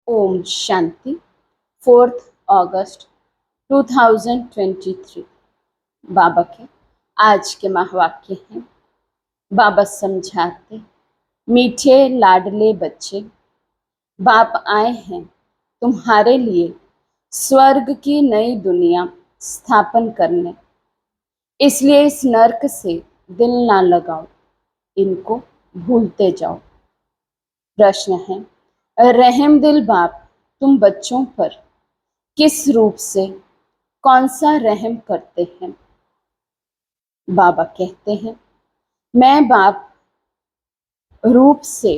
ओम शांति। 4 अगस्त 2023। बाबा के आज के महावाक्य हैं। बाबा समझाते, मीठे लाडले बच्चे, बाप आए हैं तुम्हारे लिए स्वर्ग की नई दुनिया स्थापन करने। इसलिए इस नरक से दिल ना लगाओ, इनको भूलते जाओ। प्रश्न है, रहम दिल बाप तुम बच्चों पर किस रूप से कौन सा रहम करते हैं? बाबा कहते हैं, मैं बाप रूप से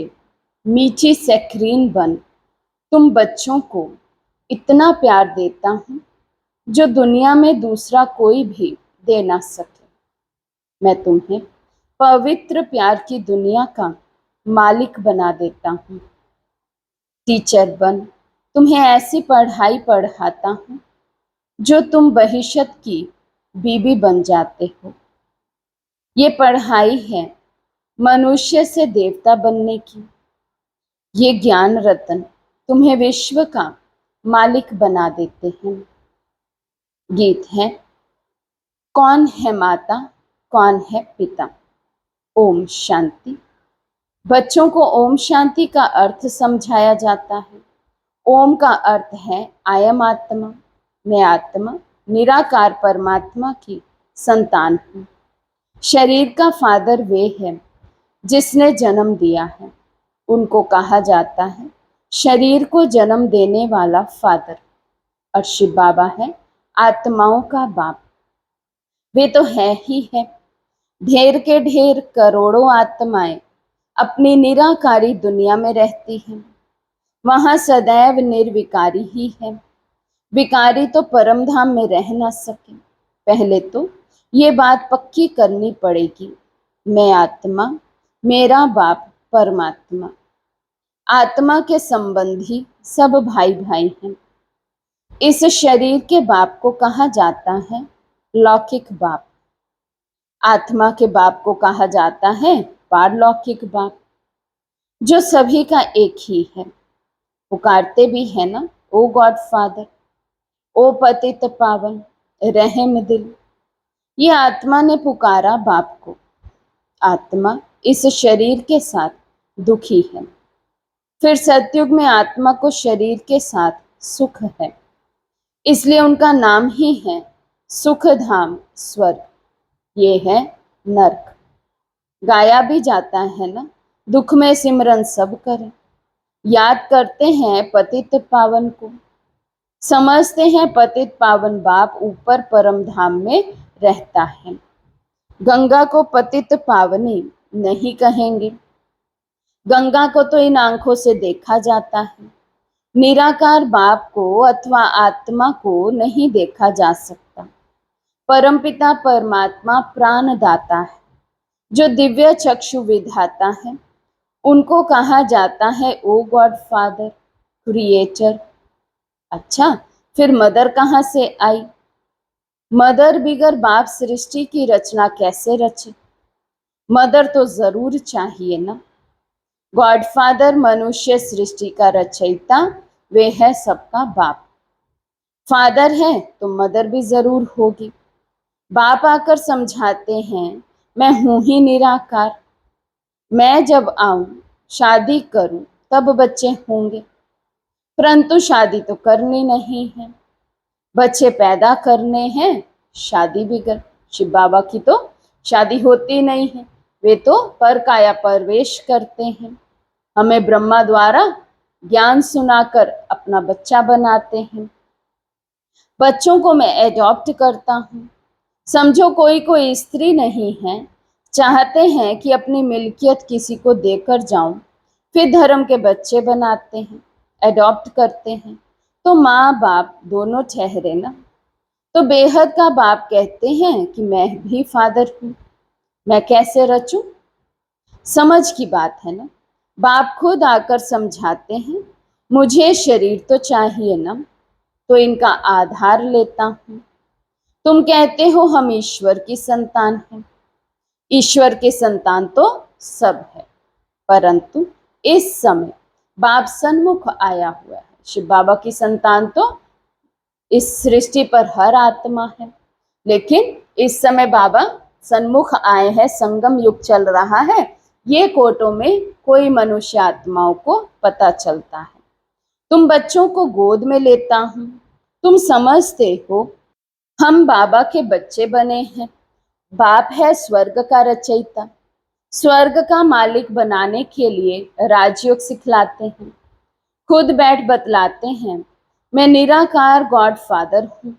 मीठी सैक्रीन बन तुम बच्चों को इतना प्यार देता हूँ जो दुनिया में दूसरा कोई भी दे ना सके। मैं तुम्हें पवित्र प्यार की दुनिया का मालिक बना देता हूँ। टीचर बन तुम्हें ऐसी पढ़ाई पढ़ाता हूँ जो तुम भविष्य की बीबी बन जाते हो। ये पढ़ाई है मनुष्य से देवता बनने की। ये ज्ञान रतन तुम्हें विश्व का मालिक बना देते हैं। गीत है, कौन है माता कौन है पिता। ओम शांति। बच्चों को ओम शांति का अर्थ समझाया जाता है। ओम का अर्थ है आई एम आत्मा, मैं आत्मा निराकार परमात्मा की संतान हूँ। शरीर का फादर वे है जिसने जन्म दिया है, उनको कहा जाता है शरीर को जन्म देने वाला फादर। और शिव बाबा है आत्माओं का बाप। वे तो है ही है। ढेर के ढेर करोड़ों आत्माएं अपनी निराकारी दुनिया में रहती हैं। वहां सदैव निर्विकारी ही है। विकारी तो परम धाम में रह ना सके। पहले तो ये बात पक्की करनी पड़ेगी, मैं आत्मा, मेरा बाप परमात्मा। आत्मा के संबंधी सब भाई भाई हैं। इस शरीर के बाप को कहा जाता है लौकिक बाप। आत्मा के बाप को कहा जाता है पारलौकिक बाप, जो सभी का एक ही है। पुकारते भी है ना, ओ गॉड फादर, ओ पतित पावन, रहम दिल। ये आत्मा ने पुकारा बाप को। आत्मा इस शरीर के साथ दुखी है। फिर सतयुग में आत्मा को शरीर के साथ सुख है, इसलिए उनका नाम ही है सुख धाम स्वर्ग। ये है नरक। गाया भी जाता है ना, दुख में सिमरन सब करें। याद करते हैं पतित पावन को, समझते हैं पतित पावन बाप ऊपर परम धाम में रहता है। गंगा को पतित पावनी नहीं कहेंगे। गंगा को तो इन आंखों से देखा जाता है। निराकार बाप को अथवा आत्मा को नहीं देखा जा सकता। परमपिता परमात्मा प्राणदाता है, जो दिव्य चक्षु विधाता है। उनको कहा जाता है ओ गॉड फादर, क्रिएटर। अच्छा, फिर मदर कहाँ से आई? मदर बिगर बाप सृष्टि की रचना कैसे रचे? मदर तो जरूर चाहिए ना। गॉडफादर मनुष्य सृष्टि का रचयिता, वे है सबका बाप। फादर है तो मदर भी जरूर होगी। बाप आकर समझाते हैं, मैं हूं ही निराकार। मैं जब आऊं शादी करूं तब बच्चे होंगे, परंतु शादी तो करनी नहीं है। बच्चे पैदा करने हैं, शादी बिगर। शिव बाबा की तो शादी होती नहीं है, वे तो पर काया प्रवेश करते हैं। हमें ब्रह्मा द्वारा ज्ञान सुनाकर अपना बच्चा बनाते हैं। बच्चों को मैं एडॉप्ट करता हूँ। समझो कोई कोई स्त्री नहीं है, चाहते हैं कि अपनी मिल्कियत किसी को देकर जाऊं, फिर धर्म के बच्चे बनाते हैं, एडॉप्ट करते हैं। तो माँ बाप दोनों ठहरे ना। तो बेहद का बाप कहते हैं कि मैं भी फादर हूँ, मैं कैसे रचूं? समझ की बात है ना। बाप खुद आकर समझाते हैं, मुझे शरीर तो चाहिए ना, तो इनका आधार लेता हूँ। तुम कहते हो हम ईश्वर की संतान हैं। ईश्वर की संतान तो सब है, परंतु इस समय बाप सन्मुख आया हुआ है, शिव बाबा की संतान तो इस सृष्टि पर हर आत्मा है, लेकिन इस समय बाबा सन्मुख आए हैं, संगम युग चल रहा है, ये कोटों में कोई मनुष्य आत्माओं को पता चलता है। तुम बच्चों को गोद में लेता हूँ, तुम समझते हो हम बाबा के बच्चे बने हैं। बाप है स्वर्ग का रचयिता, स्वर्ग का मालिक बनाने के लिए राजयोग सिखलाते हैं, खुद बैठ बतलाते हैं मैं निराकार गॉड फादर हूँ।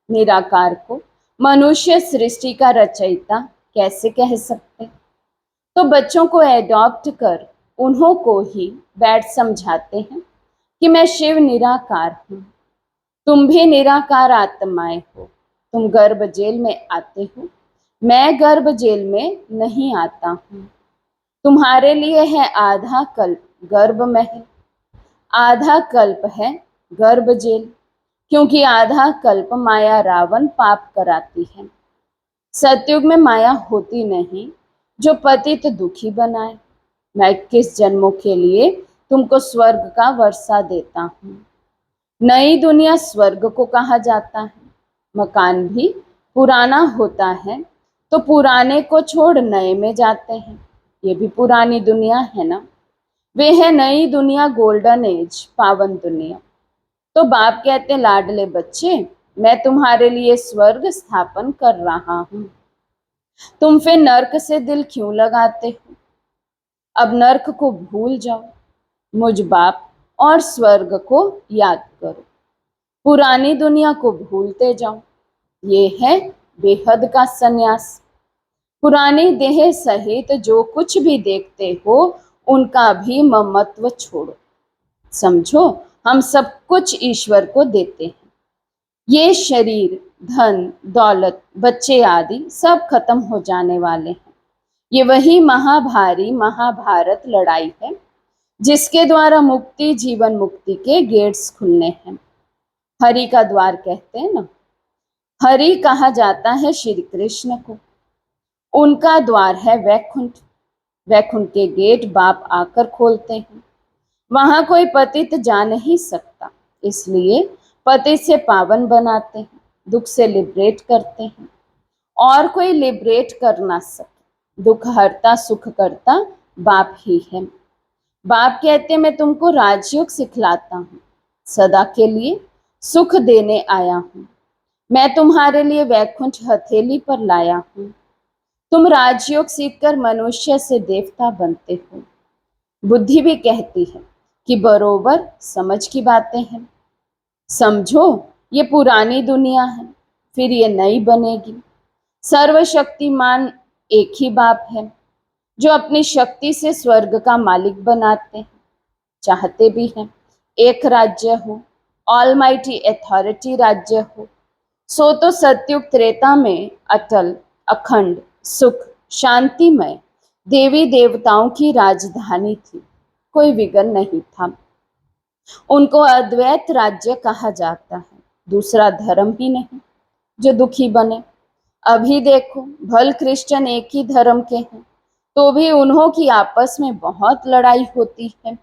निराकार को मनुष्य सृष्टि का रचयिता कैसे कह सकते? तो बच्चों को एडॉप्ट कर उन्हों को ही बैठ समझाते हैं कि मैं शिव निराकार हूँ, तुम भी निराकार आत्माएं हो। तुम गर्भ जेल में आते हो, मैं गर्भ जेल में नहीं आता हूँ। तुम्हारे लिए है आधा कल्प गर्भ महल, आधा कल्प है गर्भ जेल, क्योंकि आधा कल्प माया रावण पाप कराती है। सतयुग में माया होती नहीं जो पतित दुखी बनाए। मैं 21 जन्मों के लिए तुमको स्वर्ग का वर्षा देता हूँ। नई दुनिया स्वर्ग को कहा जाता है। मकान भी पुराना होता है तो पुराने को छोड़ नए में जाते हैं, ये भी पुरानी दुनिया है ना। वे है नई दुनिया, गोल्डन एज, पावन दुनिया। तो बाप कहते लाडले बच्चे, मैं तुम्हारे लिए स्वर्ग स्थापन कर रहा हूँ। तुम फिर नर्क से दिल क्यों लगाते हो? अब नर्क को भूल जाओ, मुझ बाप और स्वर्ग को याद करो। पुरानी दुनिया को भूलते जाओ, ये है बेहद का सन्यास। पुरानी देह सहित जो कुछ भी देखते हो उनका भी ममत्व छोड़ो। समझो हम सब कुछ ईश्वर को देते हैं। ये शरीर, धन, दौलत, बच्चे आदि सब खत्म हो जाने वाले हैं। ये वही महाभारी महाभारत लड़ाई है जिसके द्वारा मुक्ति, जीवन मुक्ति के गेट्स खुलने हैं। हरि का द्वार कहते हैं ना, हरि कहा जाता है श्री कृष्ण को। उनका द्वार है वैकुंठ। वैकुंठ के गेट बाप आकर खोलते हैं। वहां कोई पतित जा नहीं सकता, इसलिए पतित से पावन बनाते हैं, दुख से लिबरेट करते हैं। और कोई लिबरेट कर ना सके। दुख हरता सुख करता बाप ही है। बाप कहते मैं तुमको राजयोग सिखलाता हूँ, सदा के लिए सुख देने आया हूँ। मैं तुम्हारे लिए वैकुंठ हथेली पर लाया हूँ। तुम राजयोग सीखकर मनुष्य से देवता बनते हो। बुद्धि भी कहती है कि बरोबर समझ की बातें हैं। समझो ये पुरानी दुनिया है, फिर ये नई बनेगी। सर्वशक्तिमान एक ही बाप है जो अपनी शक्ति से स्वर्ग का मालिक बनाते हैं, चाहते भी हैं एक राज्य हो, ऑलमाइटी अथॉरिटी राज्य हो। सो तो सतयुग त्रेता में अटल, अखंड, सुख, शांतिमय देवी देवताओं की राजधानी थी, कोई विघ्न नहीं था। उनको अद्वैत राज्य कहा जाता है, दूसरा धर्म ही नहीं जो दुखी बने। अभी देखो भल क्रिश्चियन एक ही धर्म के हैं तो भी उन्हों की आपस में बहुत लड़ाई होती है,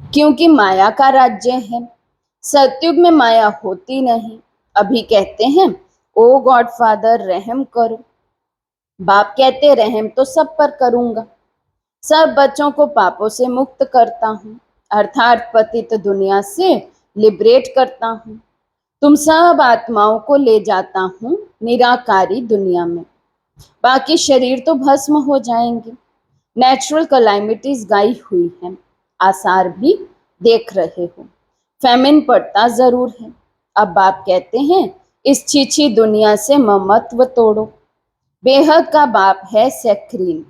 क्योंकि माया का राज्य है। सतयुग में माया होती नहीं। अभी कहते हैं ओ गॉड फादर रहम करो। बाप कहते रहम तो सब पर करूंगा, सब बच्चों को पापों से मुक्त करता हूँ, अर्थात पतित दुनिया से लिबरेट करता हूँ। तुम सब आत्माओं को ले जाता हूँ निराकारी दुनिया में। बाकी शरीर तो भस्म हो जाएंगे। नेचुरल कैलामिटीज गाई हुई हैं, आसार भी देख रहे हो। फैमिन पड़ता जरूर है। अब बाप कहते हैं इस छीछी दुनिया से ममत्व तोड़ो। बेहद का बाप है सैक्रीन।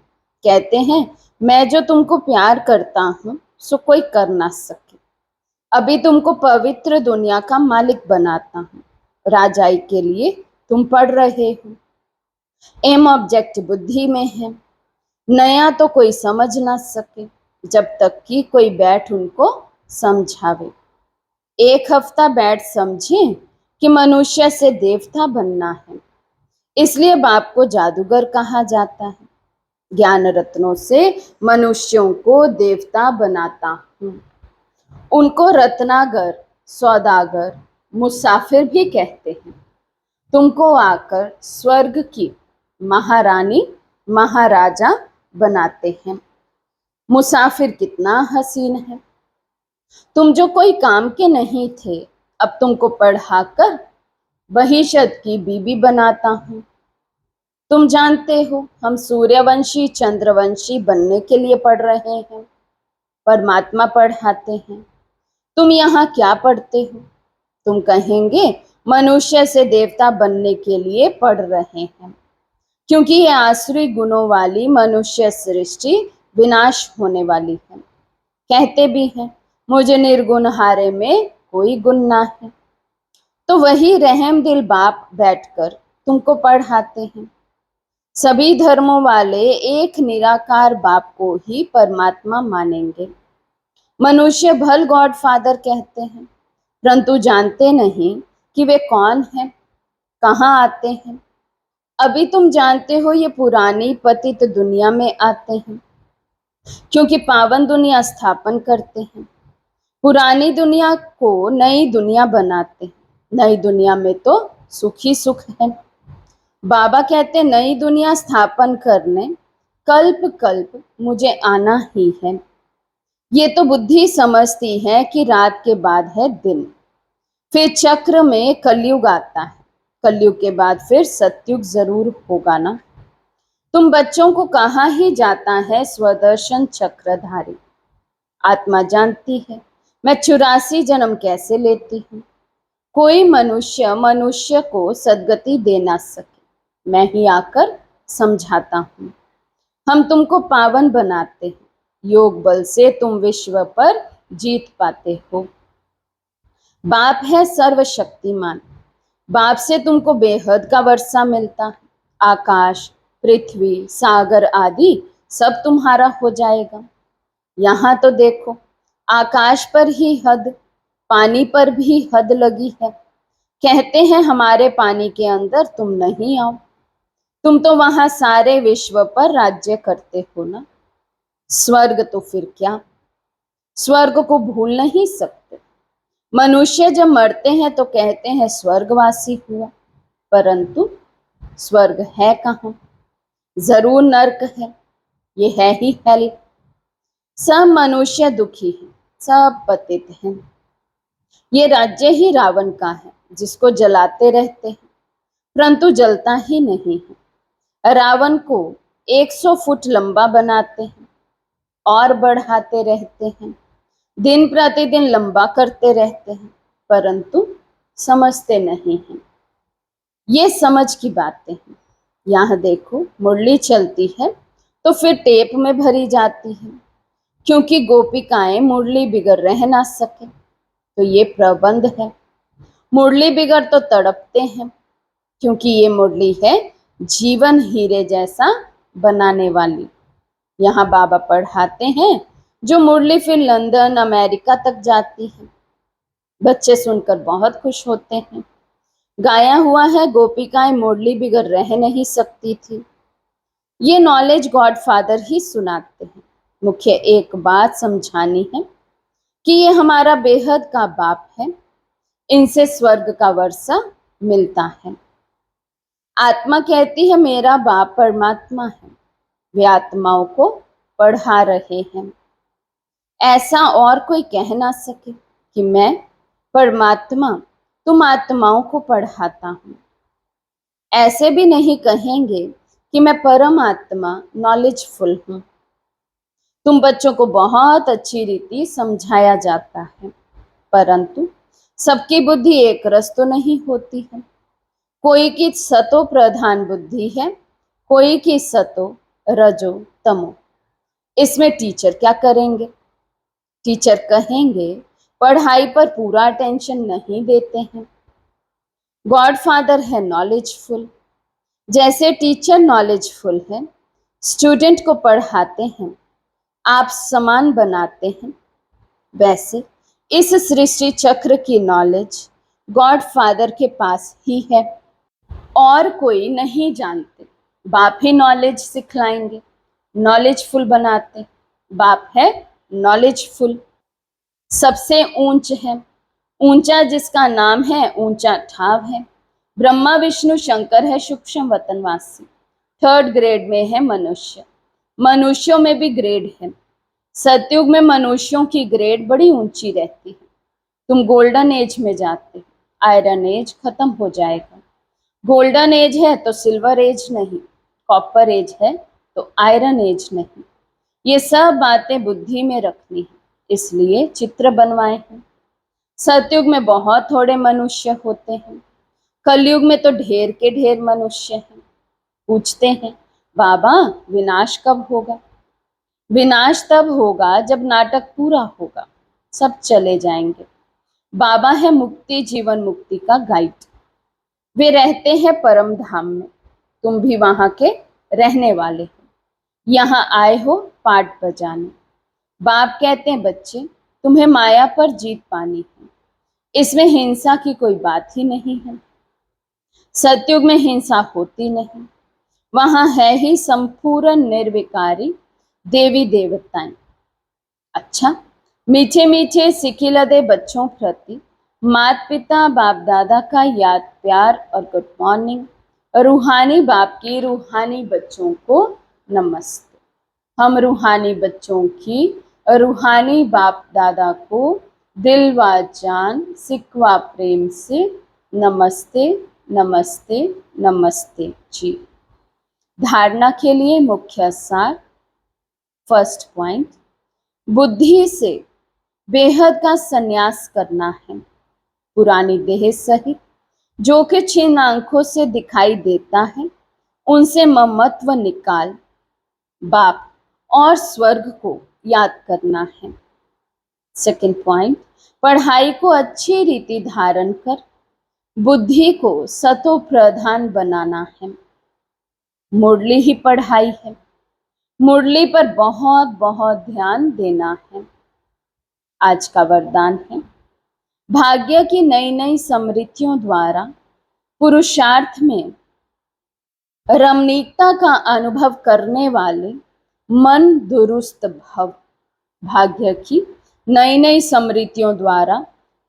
कहते हैं मैं जो तुमको प्यार करता हूँ सो कोई कर ना सके। अभी तुमको पवित्र दुनिया का मालिक बनाता हूँ। राजाई के लिए तुम पढ़ रहे हो। एम ऑब्जेक्ट बुद्धि में है। नया तो कोई समझ ना सके जब तक कि कोई बैठ उनको समझावे। एक हफ्ता बैठ समझे कि मनुष्य से देवता बनना है, इसलिए बाप को जादूगर कहा जाता है। ज्ञान रत्नों से मनुष्यों को देवता बनाता हूँ। उनको रत्नागर सौदागर, मुसाफिर भी कहते हैं। तुमको आकर स्वर्ग की महारानी महाराजा बनाते हैं। मुसाफिर कितना हसीन है। तुम जो कोई काम के नहीं थे, अब तुमको पढ़ाकर बहिशत की बीबी बनाता हूँ। तुम जानते हो हम सूर्यवंशी चंद्रवंशी बनने के लिए पढ़ रहे हैं, परमात्मा पढ़ाते हैं। तुम यहाँ क्या पढ़ते हो? तुम कहेंगे मनुष्य से देवता बनने के लिए पढ़ रहे हैं, क्योंकि ये आसुरी गुणों वाली मनुष्य सृष्टि विनाश होने वाली है। कहते भी हैं मुझे निर्गुण हारे में कोई गुण ना है। तो वही रहम दिल बाप बैठकर तुमको पढ़ाते हैं। सभी धर्मों वाले एक निराकार बाप को ही परमात्मा मानेंगे। मनुष्य भल गॉड फादर कहते हैं, परंतु जानते नहीं कि वे कौन हैं, कहाँ आते हैं। अभी तुम जानते हो ये पुरानी पतित दुनिया में आते हैं, क्योंकि पावन दुनिया स्थापन करते हैं। पुरानी दुनिया को नई दुनिया बनाते हैं। नई दुनिया में तो सुख ही सुख है। बाबा कहते नई दुनिया स्थापन करने कल्प कल्प मुझे आना ही है। ये तो बुद्धि समझती है कि रात के बाद है दिन, फिर चक्र में कलयुग आता है, कलयुग के बाद फिर सतयुग जरूर होगा ना। तुम बच्चों को कहा ही जाता है स्वदर्शन चक्रधारी। आत्मा जानती है मैं 84 जन्म कैसे लेती हूँ। कोई मनुष्य मनुष्य को सदगति दे ना सके, मैं ही आकर समझाता हूँ। हम तुमको पावन बनाते हैं, योग बल से तुम विश्व पर जीत पाते हो। बाप है सर्वशक्तिमान, बाप से तुमको बेहद का वर्षा मिलता है। आकाश, पृथ्वी, सागर आदि सब तुम्हारा हो जाएगा। यहाँ तो देखो आकाश पर ही हद, पानी पर भी हद लगी है। कहते हैं हमारे पानी के अंदर तुम नहीं आओ। तुम तो वहां सारे विश्व पर राज्य करते हो ना। स्वर्ग तो फिर क्या, स्वर्ग को भूल नहीं सकते। मनुष्य जब मरते हैं तो कहते हैं स्वर्गवासी हुआ, परंतु स्वर्ग है कहाँ? जरूर नर्क है, ये है ही हेल। सब मनुष्य दुखी हैं, सब पतित हैं। ये राज्य ही रावण का है, जिसको जलाते रहते हैं, परंतु जलता ही नहीं है। रावण को 100 फुट लंबा बनाते हैं और बढ़ाते रहते हैं, दिन प्रतिदिन लंबा करते रहते हैं, परंतु समझते नहीं हैं। ये समझ की बातें हैं। यहाँ देखो मुरली चलती है तो फिर टेप में भरी जाती है, क्योंकि गोपिकाएं मुरली बिगर रह ना सके, तो ये प्रबंध है। मुरली बिगर तो तड़पते हैं, क्योंकि ये मुरली है जीवन हीरे जैसा बनाने वाली। यहाँ बाबा पढ़ाते हैं जो मुरली फिर लंदन अमेरिका तक जाती है। बच्चे सुनकर बहुत खुश होते हैं। गाया हुआ है गोपिकाएं मुरली बिगर रह नहीं सकती थी। ये नॉलेज गॉड फादर ही सुनाते हैं। मुख्य एक बात समझानी है कि ये हमारा बेहद का बाप है, इनसे स्वर्ग का वर्षा मिलता है। आत्मा कहती है मेरा बाप परमात्मा है, वे आत्माओं को पढ़ा रहे हैं। ऐसा और कोई कह ना सके कि मैं परमात्मा तुम आत्माओं को पढ़ाता हूँ। ऐसे भी नहीं कहेंगे कि मैं परमात्मा नॉलेजफुल हूँ। तुम बच्चों को बहुत अच्छी रीति समझाया जाता है, परंतु सबकी बुद्धि एक रस तो नहीं होती है। कोई की सतो प्रधान बुद्धि है, कोई की सतो रजो तमो। इसमें टीचर क्या करेंगे? टीचर कहेंगे पढ़ाई पर पूरा अटेंशन नहीं देते हैं। गॉड फादर है नॉलेजफुल, जैसे टीचर नॉलेजफुल है, स्टूडेंट को पढ़ाते हैं, आप समान बनाते हैं, वैसे इस सृष्टि चक्र की नॉलेज गॉड फादर के पास ही है, और कोई नहीं जानते। बाप ही नॉलेज सिखलाएंगे, नॉलेजफुल बनाते। बाप है नॉलेजफुल, सबसे ऊंच है, ऊंचा जिसका नाम है ऊंचा ठाव है। ब्रह्मा विष्णु शंकर है सूक्ष्म वतनवासी। थर्ड ग्रेड में है मनुष्य। मनुष्यों में भी ग्रेड है। सतयुग में मनुष्यों की ग्रेड बड़ी ऊंची रहती है। तुम गोल्डन एज में जाते, आयरन एज खत्म हो जाएगा। गोल्डन एज है तो सिल्वर एज नहीं, कॉपर एज है तो आयरन एज नहीं। ये सब बातें बुद्धि में रखनी है, इसलिए चित्र बनवाए हैं। सतयुग में बहुत थोड़े मनुष्य होते हैं। कलयुग में तो ढेर के ढेर मनुष्य हैं। पूछते हैं बाबा विनाश कब होगा? विनाश तब होगा जब नाटक पूरा होगा, सब चले जाएंगे। बाबा है मुक्ति जीवन मुक्ति का गाइड। वे रहते हैं परम धाम में, तुम भी वहां के रहने वाले हो। यहाँ आए हो पाठ बजाने। बाप कहते हैं बच्चे तुम्हें माया पर जीत पानी है, इसमें हिंसा की कोई बात ही नहीं है। सतयुग में हिंसा होती नहीं, वहां है ही संपूर्ण निर्विकारी देवी देवताएं। अच्छा, मीठे मीठे सिखिलदे बच्चों प्रति माता पिता बाप दादा का याद प्यार और गुड मॉर्निंग। रूहानी बाप की रूहानी बच्चों को नमस्ते। हम रूहानी बच्चों की रूहानी बाप दादा को दिल व जान सिकवा प्रेम से नमस्ते नमस्ते नमस्ते जी। धारणा के लिए मुख्य सार। फर्स्ट पॉइंट, बुद्धि से बेहद का संन्यास करना है। पुरानी देह सहित जो कुछ इन आंखों से दिखाई देता है उनसे ममत्व निकाल बाप और स्वर्ग को याद करना है। सेकंड पॉइंट, पढ़ाई को अच्छी रीति धारण कर बुद्धि को सतो प्रधान बनाना है। मुरली ही पढ़ाई है, मुरली पर बहुत बहुत ध्यान देना है। आज का वरदान है, भाग्य की नई नई समृद्धियों द्वारा पुरुषार्थ में रमणीकता का अनुभव करने वाले मन दुरुस्त भव। भाग्य की नई नई समृद्धियों द्वारा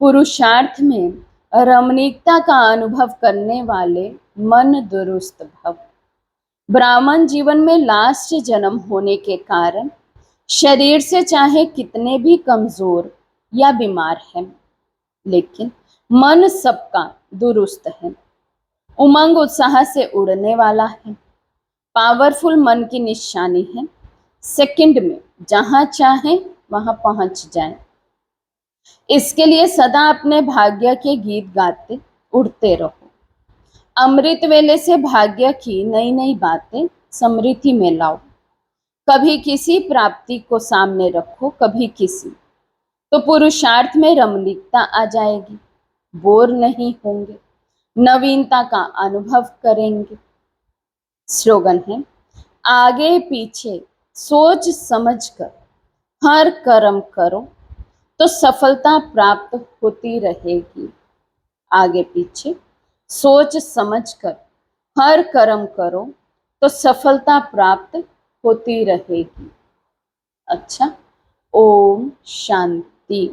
पुरुषार्थ में रमणीकता का अनुभव करने वाले मन दुरुस्त भव। ब्राह्मण जीवन में लास्ट जन्म होने के कारण शरीर से चाहे कितने भी कमजोर या बीमार हैं, लेकिन मन सबका दुरुस्त है, उमंग उत्साह से उड़ने वाला है। पावरफुल मन की निशानी है, सेकंड में जहां चाहे वहां पहुंच जाए। इसके लिए सदा अपने भाग्य के गीत गाते उड़ते रहो। अमृत वेले से भाग्य की नई नई बातें समृद्धि में लाओ। कभी किसी प्राप्ति को सामने रखो, कभी किसी, तो पुरुषार्थ में रमणीकता आ जाएगी। बोर नहीं होंगे, नवीनता का अनुभव करेंगे। स्लोगन है, आगे पीछे सोच समझकर हर कर्म करो तो सफलता प्राप्त होती रहेगी। आगे पीछे सोच समझकर हर कर्म करो तो सफलता प्राप्त होती रहेगी। अच्छा, ओम शांति।